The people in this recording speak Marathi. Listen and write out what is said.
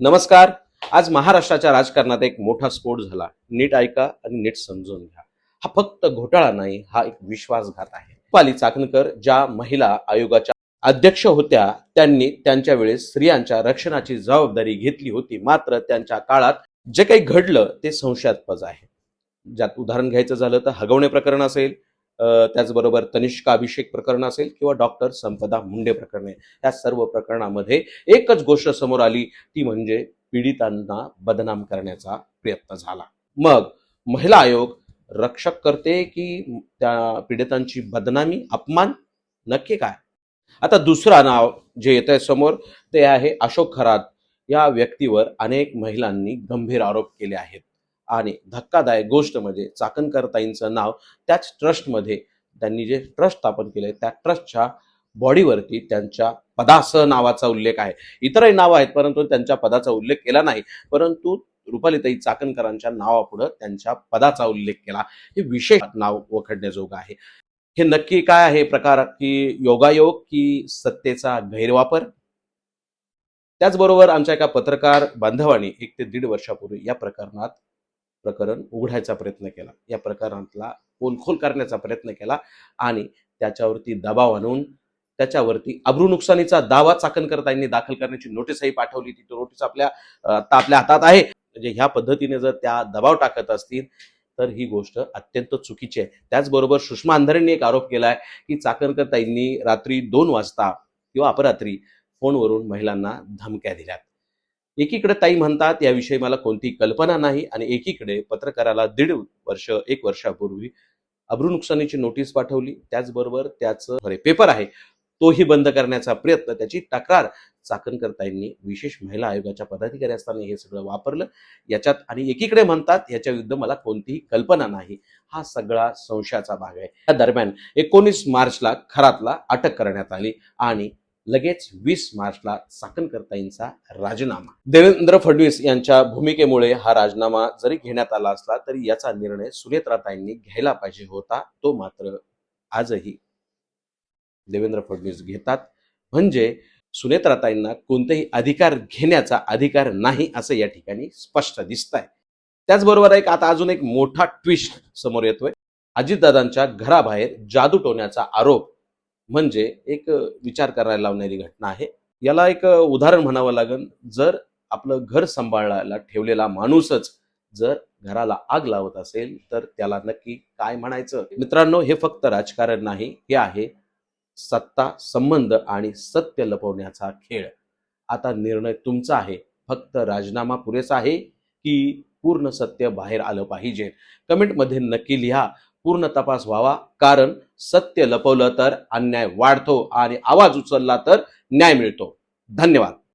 नमस्कार. आज महाराष्ट्राच्या राजकारणात एक मोठा स्फोट झाला. नीट ऐका आणि नीट समजून घ्या. हा फक्त घोटाळा नाही, हा एक विश्वासघात आहे. रुपाली चाकणकर ज्या महिला आयोगाच्या अध्यक्ष होत्या, त्यांनी त्यांच्या वेळेस स्त्रियांच्या रक्षणाची जबाबदारी घेतली होती. मात्र त्यांच्या काळात जे काही घडलं ते संशयास्पद आहे. ज्यात उदाहरण घ्यायचं झालं तर हगवणे प्रकरण असेल, त्याचबरोबर तनिष्का अभिषेक प्रकरण असेल किंवा डॉक्टर संपदा मुंडे प्रकरणे, या सर्व प्रकरणामध्ये एकच गोष्ट समोर आली, ती म्हणजे पीडितांना बदनाम करण्याचा प्रयत्न झाला. मग महिला आयोग रक्षक करते की त्या पीडितांची बदनामी, अपमान, नक्की काय? आता दुसरा नाव जे येत आहे समोर ते आहे अशोक खरात. या व्यक्तीवर अनेक महिलांनी गंभीर आरोप केले आहेत आणि धक्कादायक गोष्ट म्हणजे चाकणकरताईंचं नाव त्याच ट्रस्टमध्ये, त्यांनी जे ट्रस्ट स्थापन केले त्या ट्रस्टच्या बॉडीवरती त्यांच्या पदासह नावाचा उल्लेख आहे. इतरही नाव आहेत परंतु त्यांच्या पदाचा उल्लेख केला नाही, परंतु रुपालीताई चाकणकरांच्या नावापुढे त्यांच्या पदाचा उल्लेख केला. हे विशेष नाव वखडण्याजोगं आहे. हे नक्की काय आहे प्रकार, की योगायोग की सत्तेचा गैरवापर? त्याचबरोबर आमच्या एका पत्रकार बांधवांनी 1 ते 1.5 वर्षापूर्वी या प्रकरण उघडायचा प्रयत्न केला, या प्रकरणातला पोलखोल करण्याचा प्रयत्न केला आणि त्याच्यावरती दबाव आणून त्याच्यावरती अब्रू नुकसानीचा दावा चाकणकरताईंनी दाखल करण्याची नोटीसही पाठवली. ती नोटीस आता आपल्या हातात आहे. म्हणजे ह्या पद्धतीने जर त्या दबाव टाकत असतील तर ही गोष्ट अत्यंत चुकीची आहे. त्याचबरोबर सुषमा अंधारेंनी एक आरोप केला आहे की चाकणकरताईंनी रात्री 2 वाजता किंवा अपरात्री फोनवरून महिलांना धमक्या दिल्यात. एकीकडे ताई म्हणतात याविषयी मला कोणती कल्पना नाही आणि एकीकडे पत्रकाराला 1 वर्षापूर्वी अब्रू नुकसानीची नोटीस पाठवली. त्याचबरोबर त्याचं पेपर आहे तोही बंद करण्याचा प्रयत्न, त्याची तक्रार चाकणकरताईंनी विशेष महिला आयोगाच्या पदाधिकारी असताना हे सगळं वापरलं याच्यात. आणि एकीकडे म्हणतात याच्या विरुद्ध मला कोणतीही कल्पना नाही. हा सगळा संशयाचा भाग आहे. या दरम्यान 19 मार्चला खरातला अटक करण्यात आली आणि लगेच 20 मार्चला चाकणकरताईंचा राजीनामा. देवेंद्र फडणवीस यांच्या भूमिकेमुळे हा राजीनामा जरी घेण्यात आला असला तरी याचा निर्णय सुनेत्राताईंनी घ्यायला पाहिजे होता. तो मात्र आजही देवेंद्र फडणवीस घेतात. म्हणजे सुनेत्राताईंना कोणतेही अधिकार घेण्याचा अधिकार नाही असं या ठिकाणी स्पष्ट दिसतंय. त्याचबरोबर आता अजून एक मोठा ट्विस्ट समोर येतोय. अजितदादांच्या घराबाहेर जादू टोण्याचा आरोप म्हणजे एक विचार करायला लावणारी घटना आहे. याला एक उदाहरण म्हणावं लागेल. जर आपलं घर सांभाळायला ठेवलेला माणूसच जर घराला आग लावत असेल तर त्याला नक्की काय म्हणायचं? मित्रांनो, हे फक्त राजकारण नाही, हे आहे सत्ता, संबंध आणि सत्य लपवण्याचा खेळ. आता निर्णय तुमचा आहे. फक्त राजीनामा पुरेसा आहे की पूर्ण सत्य बाहेर आलं पाहिजे? कमेंटमध्ये नक्की लिहा. पूर्ण तपास व्हावा, कारण सत्य लपवलं तर अन्याय वाढतो आणि आवाज उचलला तर न्याय मिळतो. धन्यवाद.